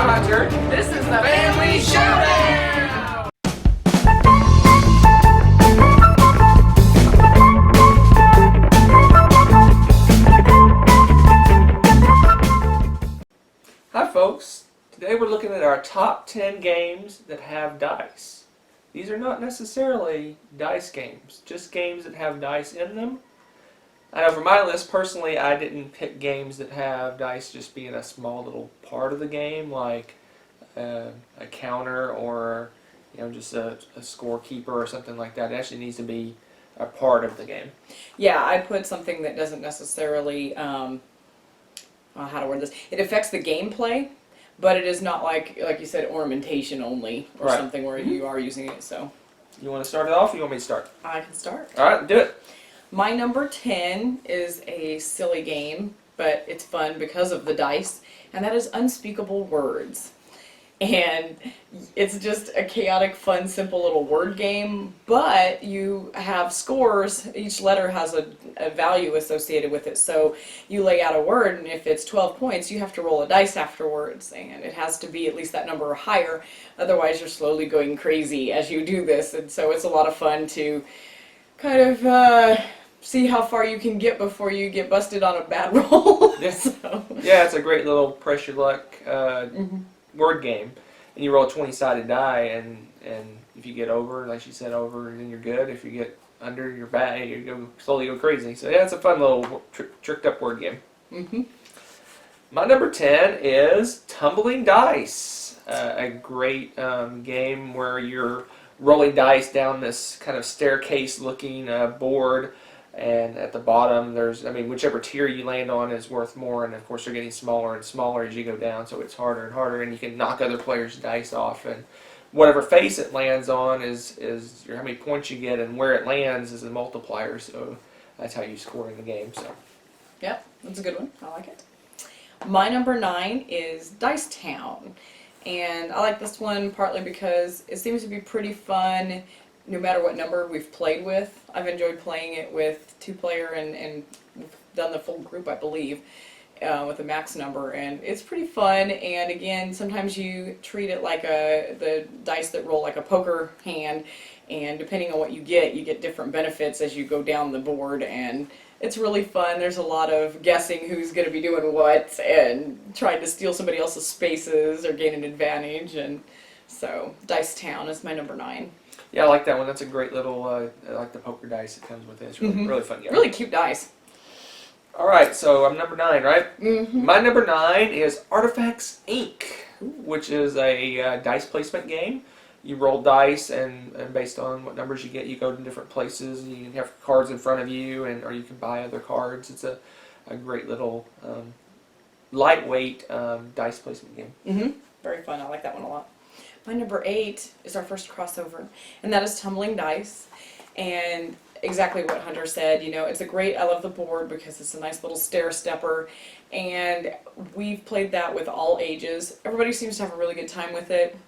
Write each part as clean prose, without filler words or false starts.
my turn. This is the Family Showdown! Hi folks, today we're looking at our top 10 games that have dice. These are not necessarily dice games, just games that have dice in them. I know for my list, personally, I didn't pick games that have dice just being a small little part of the game, like a counter or just a scorekeeper or something like that. It actually needs to be a part of the game. Yeah, I put something that doesn't necessarily, how to word this, it affects the gameplay, but it is not like you said, ornamentation only, or Right. something where you are using it, so. You want to start it off or you want me to start? I can start. Alright, do it. My number 10 is a silly game, but it's fun because of the dice, and that is Unspeakable Words. And it's just a chaotic, fun, simple little word game, but you have scores. Each letter has a value associated with it. So you lay out a word, and if it's 12 points, you have to roll a dice afterwards, and it has to be at least that number or higher. Otherwise, you're slowly going crazy as you do this, and so it's a lot of fun to kind of see how far you can get before you get busted on a bad roll. Yeah. So. Yeah, it's a great little press your luck word game. And you roll a 20-sided die, and if you get over, like she said, over, then you're good. If you get under, you're bad. You slowly go crazy. So yeah, it's a fun little tricked up word game. Mm-hmm. My number 10 is Tumbling Dice, a great game where you're rolling dice down this kind of staircase-looking board. And at the bottom, whichever tier you land on is worth more, and of course they're getting smaller and smaller as you go down, so it's harder and harder, and you can knock other players' dice off, and whatever face it lands on is how many points you get, and where it lands is a multiplier, so that's how you score in the game. So, Yep, that's a good one. I like it. My number 9 is Dice Town, and I like this one partly because it seems to be pretty fun no matter what number we've played with. I've enjoyed playing it with 2-player and we've done the full group, I believe, with a max number, and it's pretty fun. And again, sometimes you treat it like the dice that roll like a poker hand, and depending on what you get different benefits as you go down the board, and it's really fun. There's a lot of guessing who's going to be doing what and trying to steal somebody else's spaces or gain an advantage, and so Dice Town is my number 9. yeah, I like that one. That's a great little, I like the poker dice that comes with it. It's really fun game. Really cute dice. Alright, so I'm number 9, right? Mm-hmm. My number 9 is Artifacts Inc., which is a dice placement game. You roll dice, and based on what numbers you get, you go to different places. You can have cards in front of you, or you can buy other cards. It's a great little lightweight dice placement game. Mm-hmm. Very fun. I like that one a lot. My number 8 is our first crossover, and that is Tumbling Dice. And exactly what Hunter said, it's a great, I love the board because it's a nice little stair stepper, and we've played that with all ages. Everybody seems to have a really good time with it,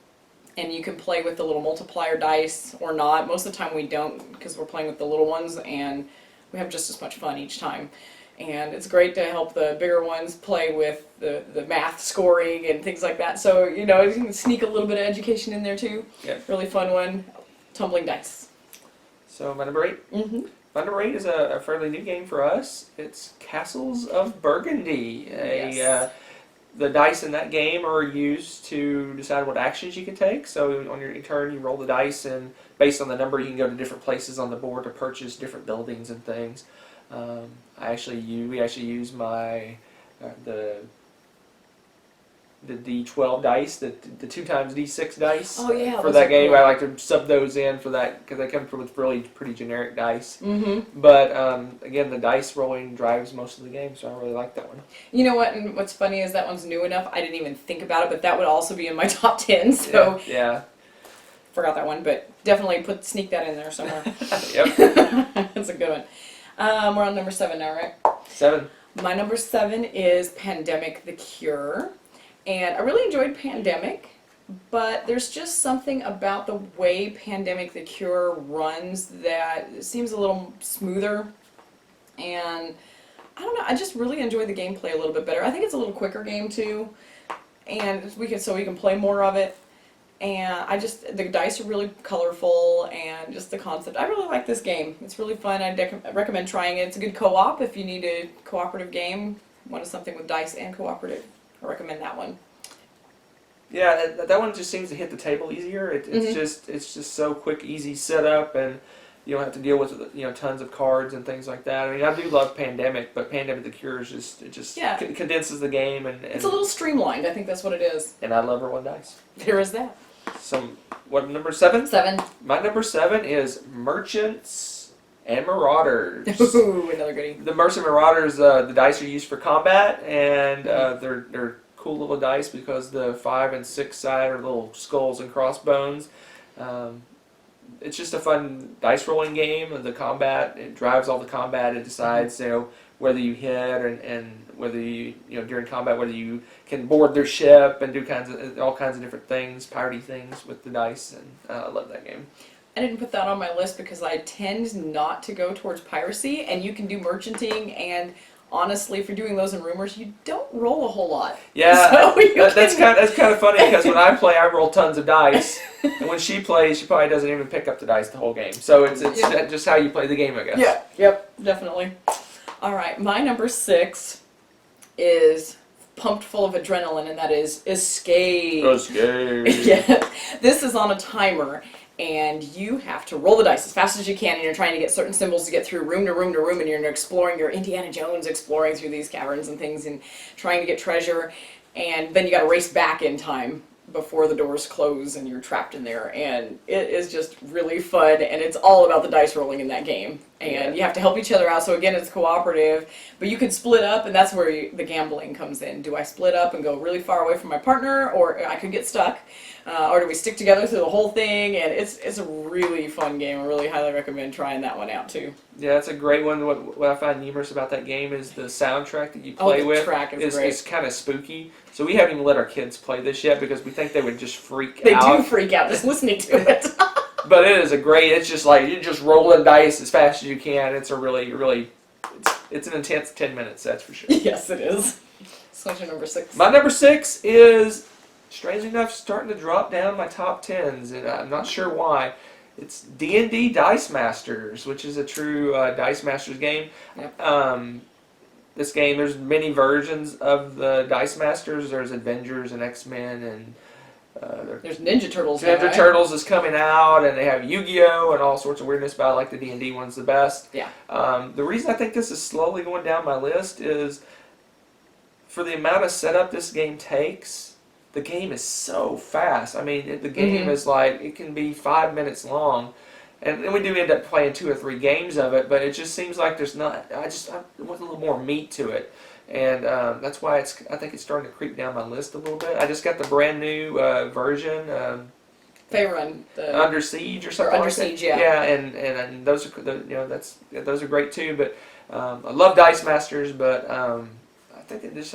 and you can play with the little multiplier dice or not. Most of the time we don't, because we're playing with the little ones, and we have just as much fun each time. And it's great to help the bigger ones play with the math scoring and things like that. So, you can sneak a little bit of education in there too. Yeah. Really fun one. Tumbling Dice. So my number 8? Mm-hmm. My number 8 is a fairly new game for us. It's Castles of Burgundy. Yes. The dice in that game are used to decide what actions you can take. So on your turn, you roll the dice, and based on the number, you can go to different places on the board to purchase different buildings and things. We actually use my the D12 dice, the 2 times D6 dice. Oh yeah. For that game, cool. I like to sub those in for that because they come with really pretty generic dice. Mm-hmm. But again, the dice rolling drives most of the game, so I really like that one. You know what? And what's funny is that one's new enough. I didn't even think about it, but that would also be in my top 10. So yeah. Forgot that one, but definitely sneak that in there somewhere. Yep. That's a good one. We're on number 7 now, right? 7. My number 7 is Pandemic: The Cure. And I really enjoyed Pandemic, but there's just something about the way Pandemic: The Cure runs that seems a little smoother. And I don't know, I just really enjoy the gameplay a little bit better. I think it's a little quicker game too. and we can play more of it. And the dice are really colorful, and just the concept. I really like this game. It's really fun. I recommend trying it. It's a good co-op if you need a cooperative game. Wanted something with dice and cooperative. I recommend that one. Yeah, that one just seems to hit the table easier. It's just so quick, easy setup, and you don't have to deal with tons of cards and things like that. I mean, I do love Pandemic, but Pandemic: The Cure is just condenses the game, and it's a little streamlined. I think that's what it is. And I love Rolling Dice. There is that. What number 7? 7. My number 7 is Merchants and Marauders. Ooh, another goodie. The Merchants and Marauders, the dice are used for combat, and they're cool little dice because the 5 and 6 side are little skulls and crossbones. It's just a fun dice rolling game. The combat, it drives all the combat. It decides whether you hit and whether you during combat, whether you can board their ship and do all kinds of different things, piratey things with the dice, and I love that game. I didn't put that on my list because I tend not to go towards piracy, and you can do merchanting, and honestly, if you're doing those in rumors, you don't roll a whole lot. Yeah, So that's kind of funny because when I play, I roll tons of dice, and when she plays, she probably doesn't even pick up the dice the whole game. So it's just how you play the game, I guess. Yeah, yep, definitely. All right, my number 6 is pumped full of adrenaline, and that is Escape. Escape. Yeah, this is on a timer, and you have to roll the dice as fast as you can, and you're trying to get certain symbols to get through room to room to room, and you're exploring, you're Indiana Jones exploring through these caverns and things and trying to get treasure, and then you got to race back in time before the doors close and you're trapped in there, and it is just really fun, and it's all about the dice rolling in that game, and you have to help each other out. So again, it's cooperative, but you could split up, and that's where the gambling comes in. Do I split up and go really far away from my partner, or I could get stuck, or do we stick together through the whole thing? And it's a really fun game. I really highly recommend trying that one out too. Yeah, that's a great one. What I find humorous about that game is the soundtrack that you play with. The track is great. It's kind of spooky. So we haven't even let our kids play this yet because we think they would just freak They out. do freak out just listening to it. But it is it's just like you're just rolling dice as fast as you can. It's a really, it's an intense 10 minutes, that's for sure. Yes, it is. So what's your number 6? My number 6 is, strangely enough, starting to drop down my top 10s, and I'm not sure why. It's D&D Dice Masters, which is a true Dice Masters game. Yep. This game, there's many versions of the Dice Masters. There's Avengers and X-Men, and there's Ninja Turtles. Ninja Turtles is coming out, and they have Yu-Gi-Oh! And all sorts of weirdness, but I like the D&D one's the best. Yeah. The reason I think this is slowly going down my list is for the amount of setup this game takes. The game is so fast. I mean, the game is like, it can be 5 minutes long. And then we do end up playing 2 or 3 games of it, but it just seems like there's not, I want a little more meat to it. And that's why I think it's starting to creep down my list a little bit. I just got the brand new version, Faerun, Under Siege or something Under like Siege, that. yeah. And those are, those are great too, but I love Dice Masters, but I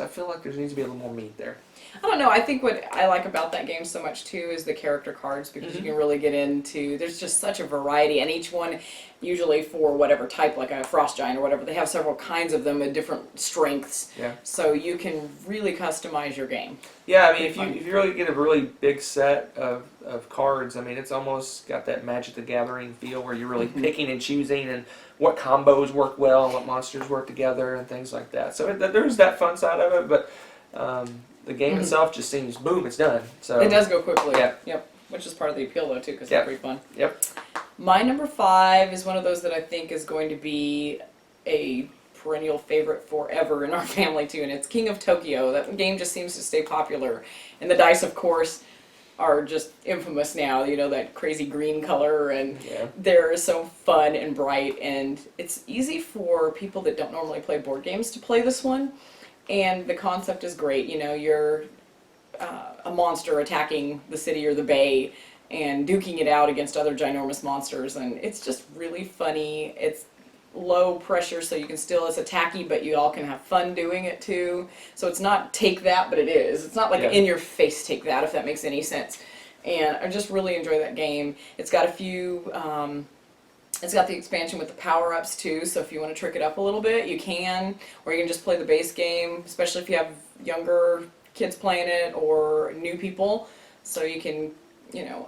feel like there needs to be a little more meat there. I don't know. I think what I like about that game so much too is the character cards, because you can really get into. There's just such a variety, and each one, usually for whatever type, like a frost giant or whatever, they have several kinds of them with different strengths. Yeah. So you can really customize your game. Yeah, I mean, if you really get a really big set of cards, I mean, it's almost got that Magic the Gathering feel where you're really picking and choosing and what combos work well and what monsters work together and things like that. So there's that fun side of it, but the game itself just seems, boom, it's done. So it does go quickly. Yeah. Yep. Which is part of the appeal though too, because Yep. they're pretty fun. Yep. My number 5 is one of those that I think is going to be a perennial favorite forever in our family too, and it's King of Tokyo. That game just seems to stay popular, and the dice, of course, are just infamous now. You know, that crazy green color, and they're so fun and bright, and it's easy for people that don't normally play board games to play this one. And the concept is great. You know, you're a monster attacking the city or the bay and duking it out against other ginormous monsters, and it's just really funny. It's low pressure, so you can still, it's attacky, but you all can have fun doing it too. So it's not take that, but it is. It's not like in your face take that, if that makes any sense. And I just really enjoy that game. It's got a few, it's got the expansion with the power-ups too, so if you want to trick it up a little bit, you can, or you can just play the base game, especially if you have younger kids playing it or new people, so you can,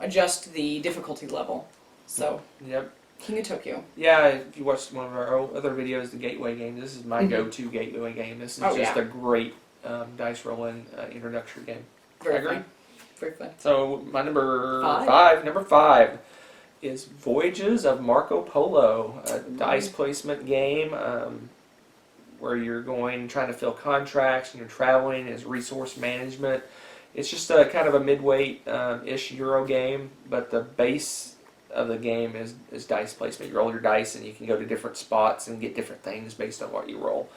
adjust the difficulty level. So, Yep. King of Tokyo. Yeah, if you watched one of our other videos, the Gateway game, this is my Mhm. go-to Gateway game. This is Oh, just yeah. a great dice rolling introductory game. Very I agree. fun. Very fun. So my number Five. number five is Voyages of Marco Polo, a dice placement game where you're trying to fill contracts and you're traveling as resource management. It's just a kind of a midweight-ish Euro game, but the base of the game is dice placement. You roll your dice and you can go to different spots and get different things based on what you roll.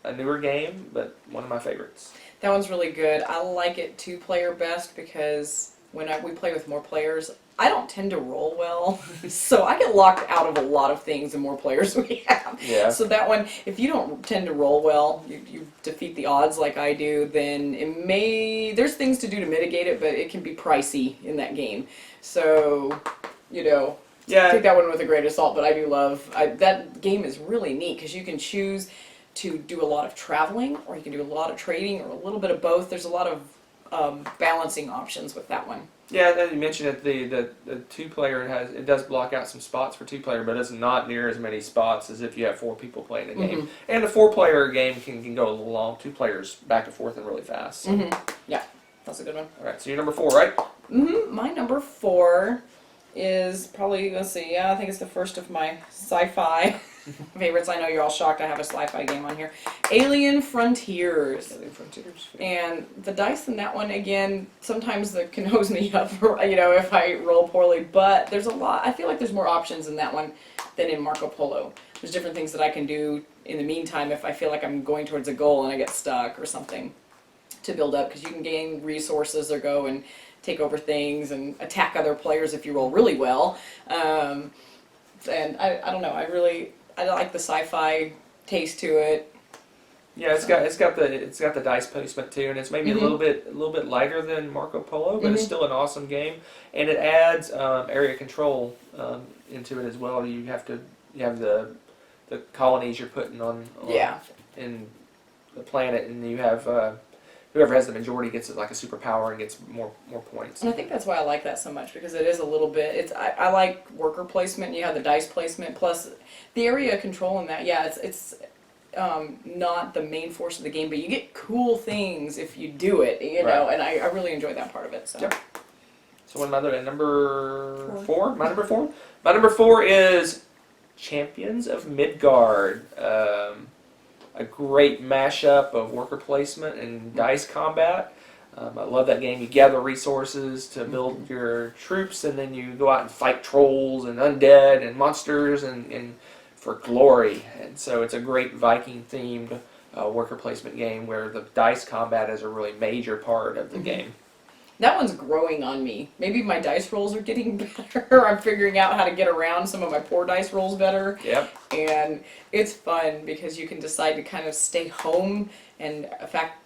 A newer game, but one of my favorites. That one's really good. I like it 2-player best because when we play with more players, I don't tend to roll well, so I get locked out of a lot of things the more players we have. Yeah. So that one, if you don't tend to roll well, you defeat the odds like I do, then there's things to do to mitigate it, but it can be pricey in that game. So, Yeah. take that one with a grain of salt, but I do love, that game is really neat because you can choose to do a lot of traveling, or you can do a lot of trading, or a little bit of both. There's a lot of balancing options with that one. Yeah, then you mentioned that the 2-player it does block out some spots for 2-player, but it's not near as many spots as if you have 4 people playing a game. Mhm. And a 4-player game can go a little long. 2 players back and forth and really fast. So. Yeah, that's a good one. All right, so you're number 4, right? My number 4 is probably, let's see, I think it's the first of my sci-fi favorites. I know you're all shocked I have a sci-fi game on here. Alien Frontiers. Alien Frontiers. And the dice in that one, again, sometimes that can hose me up, if I roll poorly, but there's a lot, I feel like there's more options in that one than in Marco Polo. There's different things that I can do in the meantime if I feel like I'm going towards a goal and I get stuck or something to build up, because you can gain resources or go and take over things and attack other players if you roll really well. And I don't know, I like the sci-fi taste to it. Yeah, it's got the dice placement too, and it's maybe a little bit lighter than Marco Polo, but it's still an awesome game, and it adds area control into it as well. You have the colonies you're putting on in the planet, and you have whoever has the majority gets like a superpower and gets more points. And I think that's why I like that so much, because it is a little bit, I like worker placement, you have the dice placement, plus the area control in that, it's not the main force of the game, but you get cool things if you do it, Right. and I really enjoy that part of it. So. Yep. So what am I doing? Number 4? My number 4? My number 4 is Champions of Midgard. A great mashup of worker placement and dice combat. I love that game. You gather resources to build your troops, and then you go out and fight trolls and undead and monsters and for glory. And so it's a great Viking-themed worker placement game where the dice combat is a really major part of the game. That one's growing on me. Maybe my dice rolls are getting better. I'm figuring out how to get around some of my poor dice rolls better. Yep. And it's fun because you can decide to kind of stay home and attack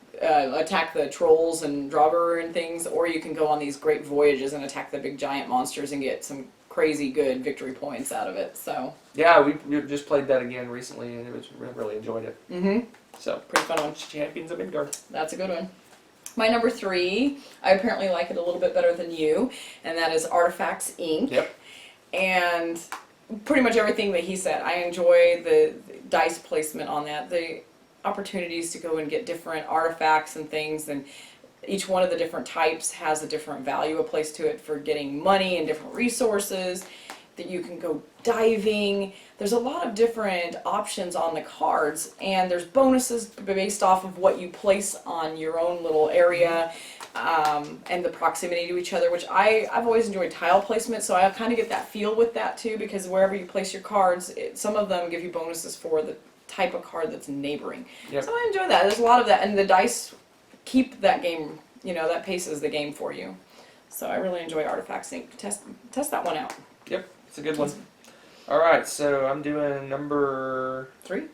the trolls and Draugr and things, or you can go on these great voyages and attack the big giant monsters and get some crazy good victory points out of it. So Yeah, we just played that again recently, and we really enjoyed it. So pretty fun one. Champions of Midgard. That's a good one. My number 3, I apparently like it a little bit better than you, and that is Artifacts Inc. Yep. And pretty much everything that he said. I enjoy the dice placement on that, the opportunities to go and get different artifacts and things, and each one of the different types has a different value, a place to it for getting money and different resources, that you can go diving. There's a lot of different options on the cards, and there's bonuses based off of what you place on your own little area, and the proximity to each other, which I've always enjoyed tile placement, so I kind of get that feel with that too, because wherever you place your cards, some of them give you bonuses for the type of card that's neighboring. Yep. So I enjoy that. There's a lot of that, and the dice keep that game, that paces the game for you. So I really enjoy Artifacts Inc. Test that one out. Yep, it's a good one. All right, so I'm doing number 3.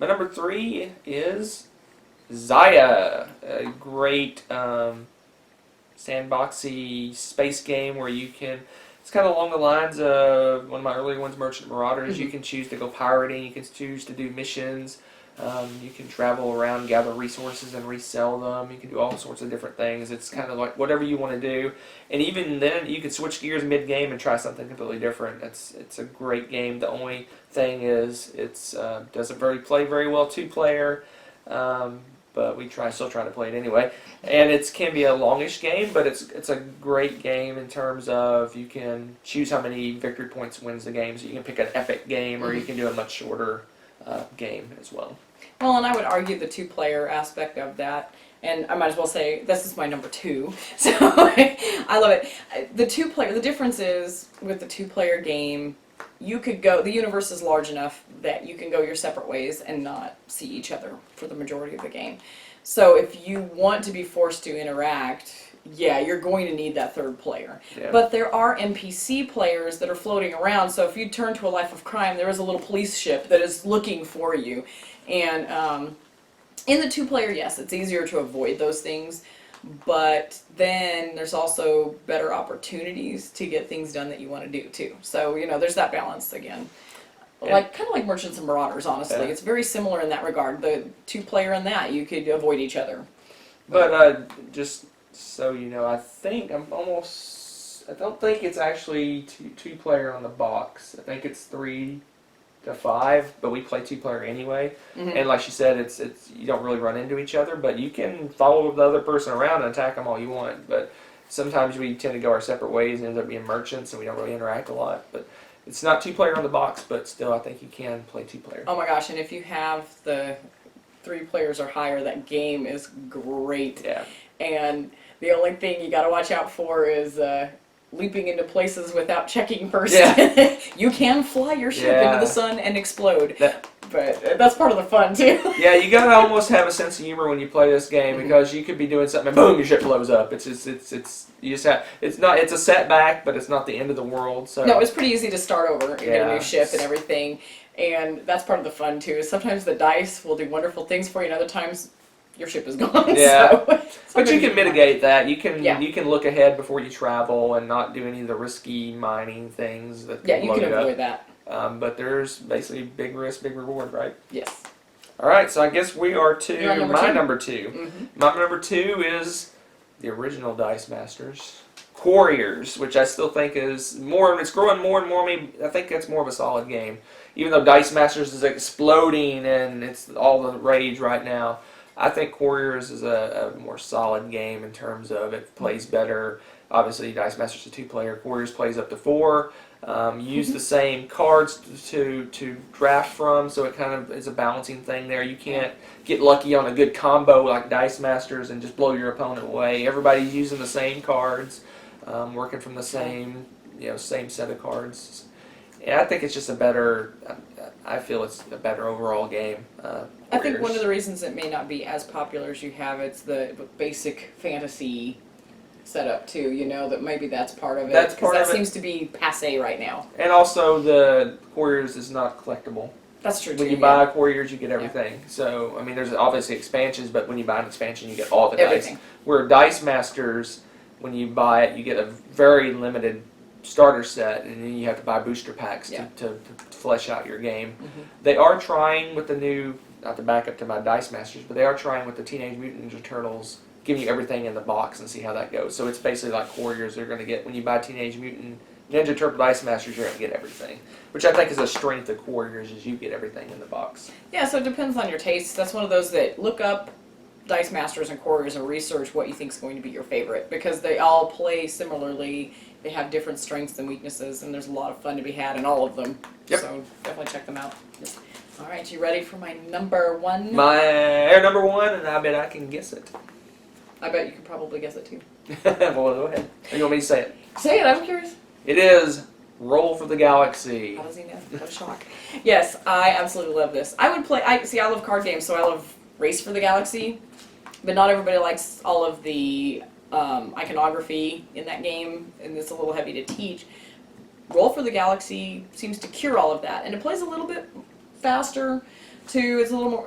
My number 3 is Zaya, a great sandboxy space game where you can. It's kind of along the lines of one of my earlier ones, Merchant Marauders. You can choose to go pirating. You can choose to do missions. You can travel around, gather resources, and resell them. You can do all sorts of different things. It's kind of like whatever you want to do. And even then, you can switch gears mid-game and try something completely different. It's a great game. The only thing is it's doesn't play very well two-player, but we still try to play it anyway. And it can be a longish game, but it's a great game in terms of you can choose how many victory points wins the game. So you can pick an epic game, or you can do a much shorter game as well. Well, and I would argue the two-player aspect of that, and I might as well say this is my number 2. So I love it. The difference is with the two-player game, the universe is large enough that you can go your separate ways and not see each other for the majority of the game. So if you want to be forced to interact, yeah, you're going to need that third player. Yeah. But there are NPC players that are floating around, so if you turn to a life of crime, there is a little police ship that is looking for you. And in the two-player, yes, it's easier to avoid those things, but then there's also better opportunities to get things done that you want to do, too. So, there's that balance again. Yeah. Kind of like Merchants and Marauders, honestly. Yeah. It's very similar in that regard. The two-player in that, you could avoid each other. But just so you know, I don't think it's actually two-player on the box. I think it's 3 to 5, but we play two-player anyway. Mm-hmm. And like she said, it's you don't really run into each other, but you can follow the other person around and attack them all you want. But sometimes we tend to go our separate ways and end up being merchants, and we don't really interact a lot. But it's not two-player on the box, but still, I think you can play two-player. Oh my gosh! And if you have the 3 players or higher, that game is great. Yeah. And the only thing you got to watch out for is leaping into places without checking first. Yeah. You can fly your ship into the sun and explode, but that's part of the fun too. Yeah, you gotta almost have a sense of humor when you play this game, because you could be doing something and boom, your ship blows up. It's a setback, but it's not the end of the world. So no, it's pretty easy to start over and get a new ship and everything, and that's part of the fun too. Sometimes the dice will do wonderful things for you, and other times your ship is gone. Yeah. So, but you can mitigate that. You can Yeah. you can look ahead before you travel and not do any of the risky mining things that yeah, you load can up. avoid that. But there's basically big risk, big reward, right? Yes. All right, so I guess we are to You're on number my 2? number 2. Mm-hmm. My number 2 is the original Dice Masters, Quarriors, which I still think is more. It's growing more and more. I think it's more of a solid game, even though Dice Masters is exploding and it's all the rage right now. I think Quarriors is a more solid game in terms of it plays better. Obviously, Dice Masters is a 2-player. Quarriors plays up to 4. Use the same cards to draft from, so it kind of is a balancing thing there. You can't get lucky on a good combo like Dice Masters and just blow your opponent away. Everybody's using the same cards, working from the same set of cards. Yeah, I think it's just I feel it's a better overall game. I think one of the reasons it may not be as popular as you have, it's the basic fantasy setup too, that maybe that's part of it. That's part of it. That seems to be passé right now. And also the Quarriors is not collectible. That's true too. When you buy Quarriors, you get everything. So, I mean, there's obviously expansions, but when you buy an expansion, you get all the Everything. dice. Where Dice Masters, when you buy it, you get a very limited starter set, and then you have to buy booster packs to flesh out your game. Mm-hmm. They are trying with the new, not to back up to my Dice Masters, but they are trying with the Teenage Mutant Ninja Turtles, giving you everything in the box and see how that goes. So it's basically like Quarriors. They're going to get, when you buy Teenage Mutant Ninja Turtle Dice Masters, you're going to get everything. Which I think is a strength of Quarriors, is you get everything in the box. Yeah, so it depends on your taste. That's one of those that look up Dice Masters and Quarriors and research what you think is going to be your favorite, because they all play similarly. They have different strengths and weaknesses, and there's a lot of fun to be had in all of them. Yep. So definitely check them out. All right, you ready for my number 1? My number 1, and I bet I can guess it. I bet you can probably guess it too. Well, go ahead. Or you want me to say it? Say it, I'm curious. It is Roll for the Galaxy. How does he know? What a shock. Yes, I absolutely love this. I would play, I love card games, so I love Race for the Galaxy, but not everybody likes all of the iconography in that game, and it's a little heavy to teach. Roll for the Galaxy seems to cure all of that, and it plays a little bit faster too. It's a little more,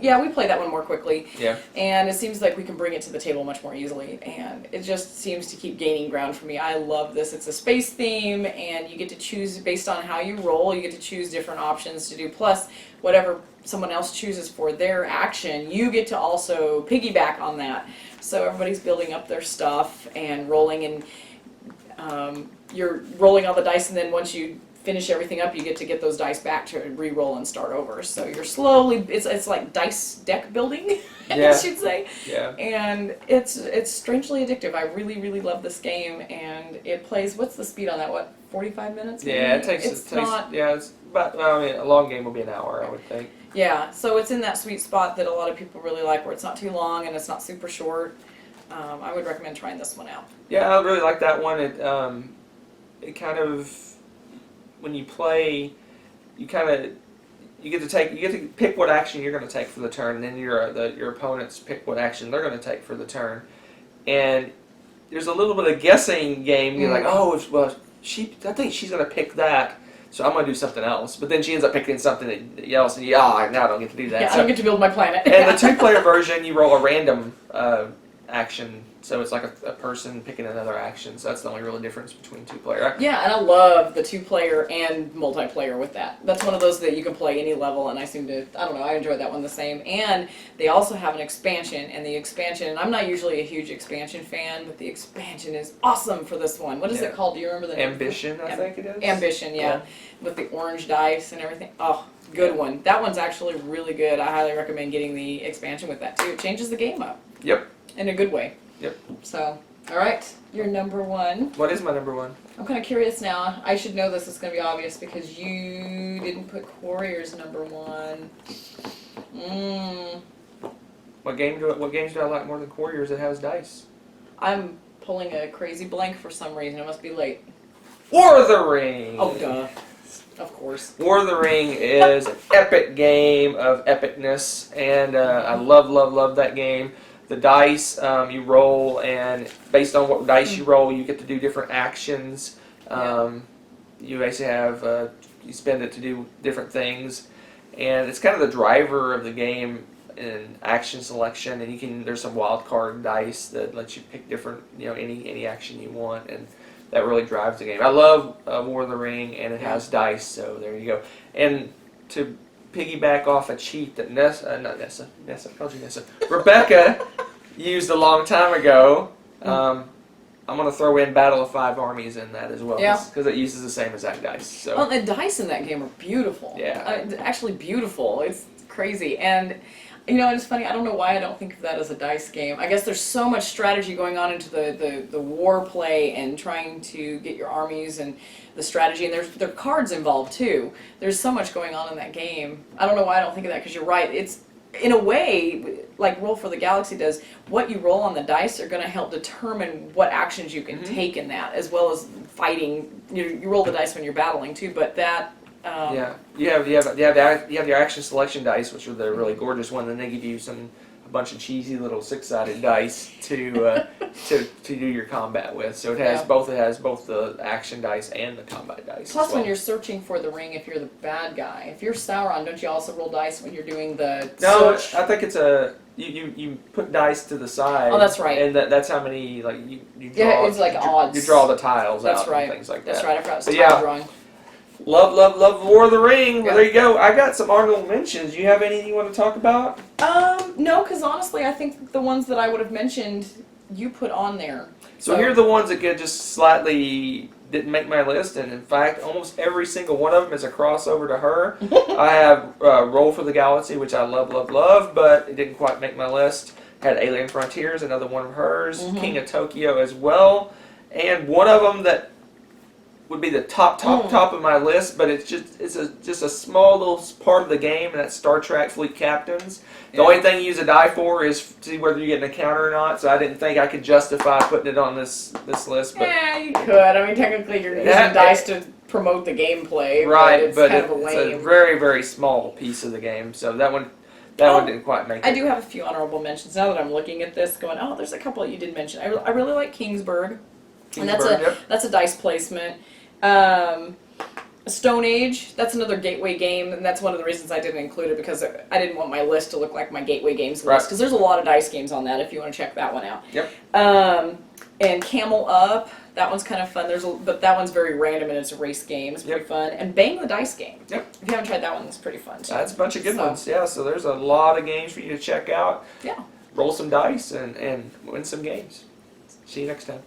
Yeah, we play that one more quickly. Yeah. And it seems like we can bring it to the table much more easily, and it just seems to keep gaining ground for me. I love this. It's a space theme, and you get to choose based on how you roll. You get to choose different options to do. Plus, whatever someone else chooses for their action, you get to also piggyback on that. So everybody's building up their stuff and rolling, and you're rolling all the dice, and then once you finish everything up, you get to get those dice back to re-roll and start over. So you're slowly, it's like dice deck building, Yeah. I should say. Yeah. And it's strangely addictive. I really, really love this game, and it plays, what's the speed on that, what, 45 minutes maybe? Yeah, it takes. It's not, Yeah, it's about. Well, I mean, a long game will be an hour, I would think. yeah, so it's in that sweet spot that a lot of people really like, where it's not too long and it's not super short. I would recommend trying this one out. Yeah, I really like that one. It kind of, when you play, you get to pick what action you're going to take for the turn, and then your opponents pick what action they're going to take for the turn, and there's a little bit of guessing game. You're like, oh, I think she's going to pick that, so I'm going to do something else. But then she ends up picking something else, and now I don't get to do that. Yeah, I don't get to build my planet. And the two-player version, you roll a random action, so it's like a person picking another action. So that's the only real difference between two-player. Yeah, and I love the two-player and multiplayer with that. That's one of those that you can play any level, and I enjoyed that one the same. And they also have an expansion, and the expansion, and I'm not usually a huge expansion fan, but the expansion is awesome for this one. What is it called? Do you remember the name? Ambition, I think it is. Ambition, yeah. With the orange dice and everything. Oh, good one. That one's actually really good. I highly recommend getting the expansion with that, too. It changes the game up. Yep. In a good way. Yep. So, all right, your number one. What is my number one? I'm kind of curious now. I should know this. It's going to be obvious because you didn't put Warriors number one. What games do I like more than Warriors that has dice? I'm pulling a crazy blank for some reason. It must be late. War of the Ring! Oh, duh. Of course. War of the Ring is an epic game of epicness, and I love that game. The dice you roll, and based on what dice you roll, you get to do different actions. You basically have you spend it to do different things, and it's kind of the driver of the game in action selection. And there's some wild card dice that lets you pick different, any action you want, and that really drives the game. I love War of the Ring, and it has dice, so there you go. And to piggyback off a cheat that Rebecca used a long time ago, I'm going to throw in Battle of Five Armies in that as well, because it uses the same exact dice. So. Well, the dice in that game are beautiful. Yeah. Actually beautiful. It's crazy. And, it's funny, I don't know why I don't think of that as a dice game. I guess there's so much strategy going on into the war play and trying to get your armies and the strategy, and there are cards involved too. There's so much going on in that game. I don't know why I don't think of that, because you're right. It's, in a way, like Roll for the Galaxy does, what you roll on the dice are going to help determine what actions you can take in that, as well as fighting. You roll the dice when you're battling too, but that... you have your action selection dice, which are the really gorgeous one. Then they give you a bunch of cheesy little six-sided dice to do your combat with. So it has both. It has both the action dice and the combat dice. Plus, as well. when you're searching for the ring, if you're the bad guy, if you're Sauron, don't you also roll dice when you're doing the search? I think it's you put dice to the side. Oh, that's right. And that's how many you draw. Yeah, it's like odds. You draw the tiles That's out right. and things like that. That's right. I forgot So, tile drawing. Love War of the Ring. Yeah. Well, there you go. I got some honorable mentions. You have anything you want to talk about? No, because honestly, I think the ones that I would have mentioned, you put on there. So here are the ones that just slightly didn't make my list, and in fact, almost every single one of them is a crossover to her. I have Roll for the Galaxy, which I love, but it didn't quite make my list. Had Alien Frontiers, another one of hers. King of Tokyo as well, and one of them that would be the top of my list, but it's just a small little part of the game, and that's Star Trek Fleet Captains. The only thing you use a die for is to see whether you get an encounter or not, so I didn't think I could justify putting it on this list. But yeah, you could. I mean, technically you're using dice to promote the gameplay, right, but it's lame. a very, very small piece of the game, so that one didn't quite make it. I do have a few honorable mentions now that I'm looking at this, going, oh, there's a couple that you did mention. I really like Kingsburg, and that's a dice placement. Stone Age, that's another gateway game, and that's one of the reasons I didn't include it because I didn't want my list to look like my gateway games Right. list. Because there's a lot of dice games on that if you want to check that one out. Yep. And Camel Up, that one's kind of fun. But that one's very random and it's a race game. It's pretty fun. And Bang the Dice Game. Yep. If you haven't tried that one, it's pretty fun too. That's a bunch of good So, ones. Yeah, so there's a lot of games for you to check out. Yeah. Roll some dice and win some games. See you next time.